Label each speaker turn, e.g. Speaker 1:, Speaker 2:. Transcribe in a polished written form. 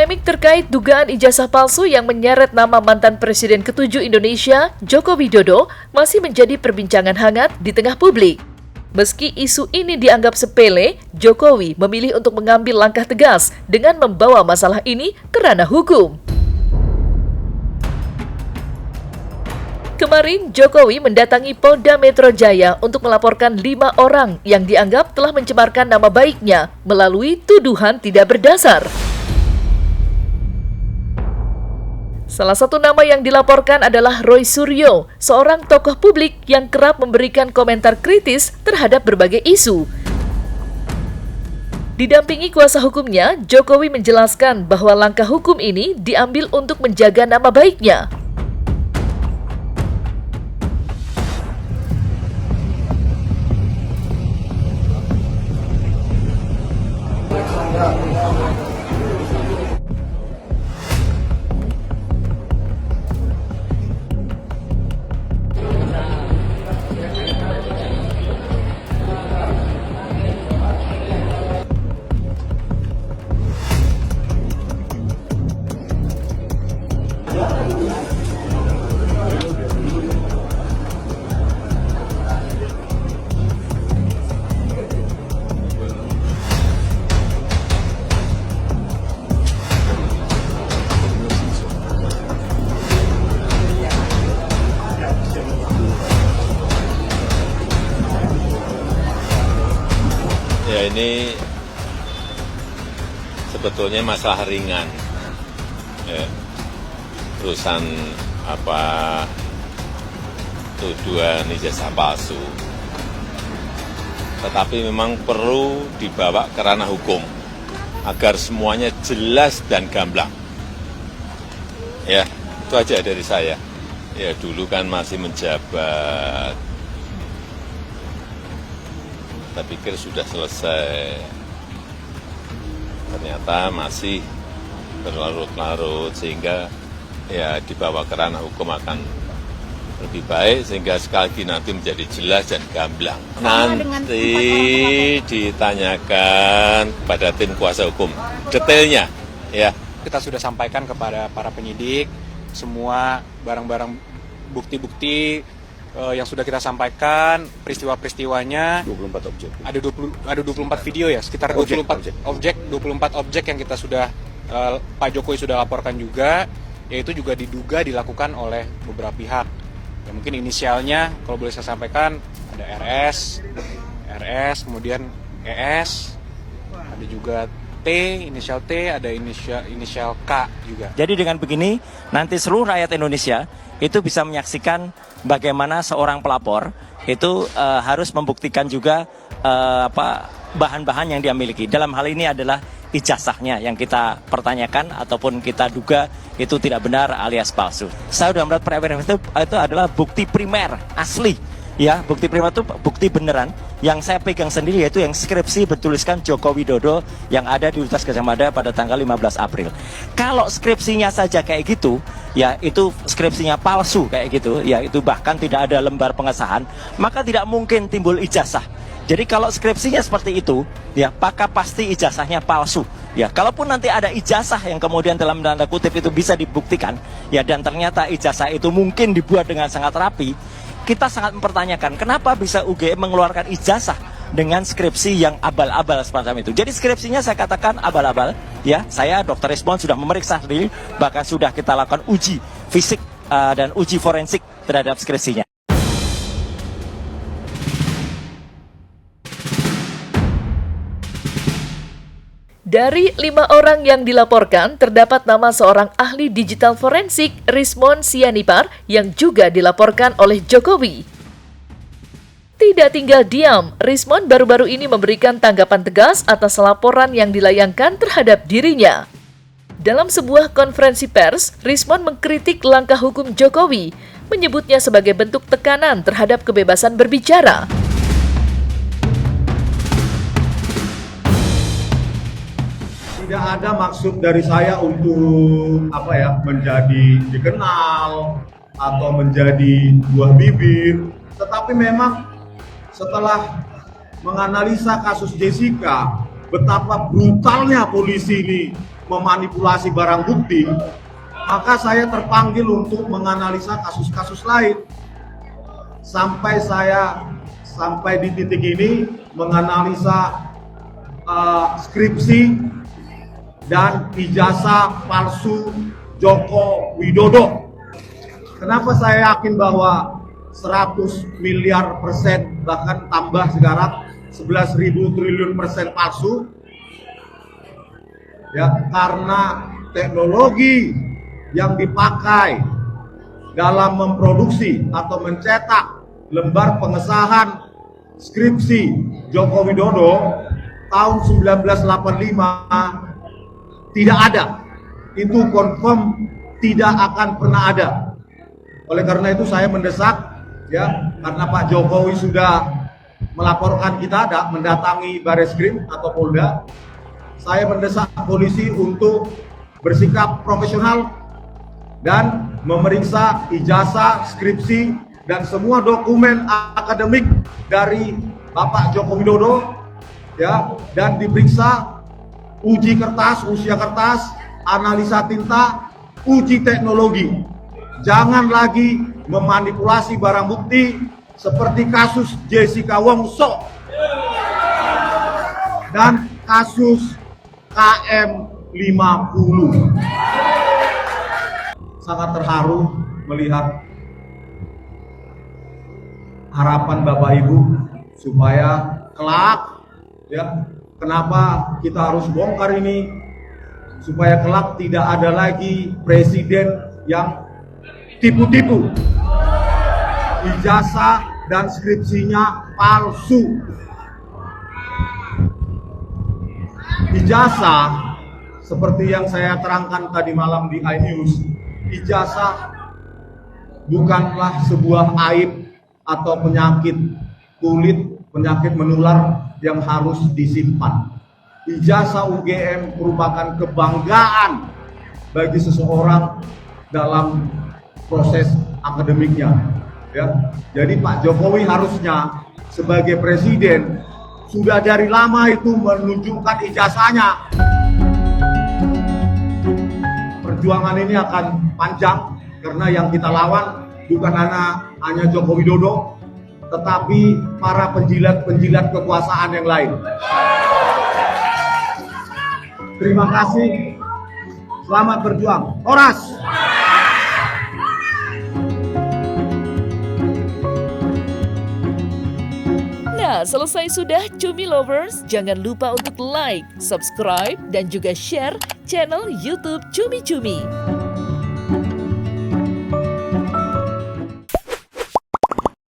Speaker 1: Polemik terkait dugaan ijazah palsu yang menyeret nama mantan Presiden ke-7 Indonesia, Joko Widodo, masih menjadi perbincangan hangat di tengah publik. Meski isu ini dianggap sepele, Jokowi memilih untuk mengambil langkah tegas dengan membawa masalah ini ke ranah hukum. Kemarin, Jokowi mendatangi Polda Metro Jaya untuk melaporkan 5 orang yang dianggap telah mencemarkan nama baiknya melalui tuduhan tidak berdasar. Salah satu nama yang dilaporkan adalah Roy Suryo, seorang tokoh publik yang kerap memberikan komentar kritis terhadap berbagai isu. Didampingi kuasa hukumnya, Jokowi menjelaskan bahwa langkah hukum ini diambil untuk menjaga nama baiknya.
Speaker 2: Ya, ini sebetulnya masalah ringan, ya, urusan tuduhan ijazah palsu. Tetapi memang perlu dibawa ke ranah hukum agar semuanya jelas dan gamblang. Ya, itu aja dari saya. Ya, dulu kan masih menjabat. Saya pikir sudah selesai, ternyata masih berlarut-larut, sehingga ya dibawa ke ranah hukum akan lebih baik, sehingga sekali lagi nanti menjadi jelas dan gamblang. Nanti ditanyakan kepada tim kuasa hukum detailnya, ya.
Speaker 3: Kita sudah sampaikan kepada para penyidik semua barang-barang bukti-bukti yang sudah kita sampaikan, peristiwa-peristiwanya.
Speaker 4: 24 objek.
Speaker 3: Ada 24 video ya, sekitar 24 objek yang kita sudah Pak Jokowi sudah laporkan juga, yaitu juga diduga dilakukan oleh beberapa pihak. Ya, mungkin inisialnya kalau boleh saya sampaikan ada RS, kemudian ES, ada juga T, inisial T, ada inisial K juga.
Speaker 5: Jadi dengan begini, nanti seluruh rakyat Indonesia itu bisa menyaksikan bagaimana seorang pelapor itu harus membuktikan juga bahan-bahan yang dia miliki. Dalam hal ini adalah ijazahnya yang kita pertanyakan ataupun kita duga itu tidak benar alias palsu. Saya sudah melihat pre-evidence itu adalah bukti primer asli. Ya, bukti primer itu bukti beneran yang saya pegang sendiri, yaitu yang skripsi bertuliskan Joko Widodo yang ada di Universitas Gadjah Mada pada tanggal 15 April. Kalau skripsinya saja kayak gitu, ya itu skripsinya palsu kayak gitu, ya itu bahkan tidak ada lembar pengesahan, maka tidak mungkin timbul ijazah. Jadi kalau skripsinya seperti itu, ya maka pasti ijazahnya palsu. Ya, kalaupun nanti ada ijazah yang kemudian dalam tanda kutip itu bisa dibuktikan, ya dan ternyata ijazah itu mungkin dibuat dengan sangat rapi, kita sangat mempertanyakan kenapa bisa UGM mengeluarkan ijazah dengan skripsi yang abal-abal semacam itu. Jadi skripsinya saya katakan abal-abal, ya. Saya Dr. Rismon sudah memeriksa sendiri, bahkan sudah kita lakukan uji fisik dan uji forensik terhadap skripsinya.
Speaker 1: Dari 5 orang yang dilaporkan, terdapat nama seorang ahli digital forensik, Rismon Sianipar, yang juga dilaporkan oleh Jokowi. Tidak tinggal diam, Rismon baru-baru ini memberikan tanggapan tegas atas laporan yang dilayangkan terhadap dirinya. Dalam sebuah konferensi pers, Rismon mengkritik langkah hukum Jokowi, menyebutnya sebagai bentuk tekanan terhadap kebebasan berbicara.
Speaker 6: Tidak ada maksud dari saya untuk menjadi dikenal atau menjadi buah bibir, tetapi memang setelah menganalisa kasus Jessica, betapa brutalnya polisi ini memanipulasi barang bukti, maka saya terpanggil untuk menganalisa kasus-kasus lain. Sampai di titik ini menganalisa skripsi dan ijazah palsu Joko Widodo. Kenapa saya yakin bahwa 100 miliar persen bahkan tambah sekarang 11.000 triliun persen palsu? Ya, karena teknologi yang dipakai dalam memproduksi atau mencetak lembar pengesahan skripsi Joko Widodo tahun 1985 tidak ada. Itu confirm tidak akan pernah ada. Oleh karena itu saya mendesak, ya, karena Pak Jokowi sudah melaporkan kita mendatangi Bareskrim atau Polda, saya mendesak polisi untuk bersikap profesional dan memeriksa ijazah, skripsi, dan semua dokumen akademik dari Bapak Joko Widodo, ya, dan diperiksa uji kertas, usia kertas, analisa tinta, uji teknologi. Jangan lagi memanipulasi barang bukti seperti kasus Jessica Wongso dan kasus KM50. Sangat terharu melihat harapan Bapak Ibu supaya kelak, ya, kenapa kita harus bongkar ini, supaya kelak tidak ada lagi presiden yang tipu-tipu, ijazah dan skripsinya palsu. Ijazah seperti yang saya terangkan tadi malam di iNews, ijazah bukanlah sebuah aib atau penyakit kulit, penyakit menular yang harus disimpan. Ijazah UGM merupakan kebanggaan bagi seseorang dalam proses akademiknya, ya. Jadi Pak Jokowi harusnya sebagai presiden sudah dari lama itu menunjukkan ijazahnya. Perjuangan ini akan panjang karena yang kita lawan bukan hanya Joko Widodo, tetapi para penjilat-penjilat kekuasaan yang lain. Terima kasih. Selamat berjuang. Horas!
Speaker 1: Nah, selesai sudah Cumi Lovers. Jangan lupa untuk like, subscribe, dan juga share channel YouTube Cumi Cumi.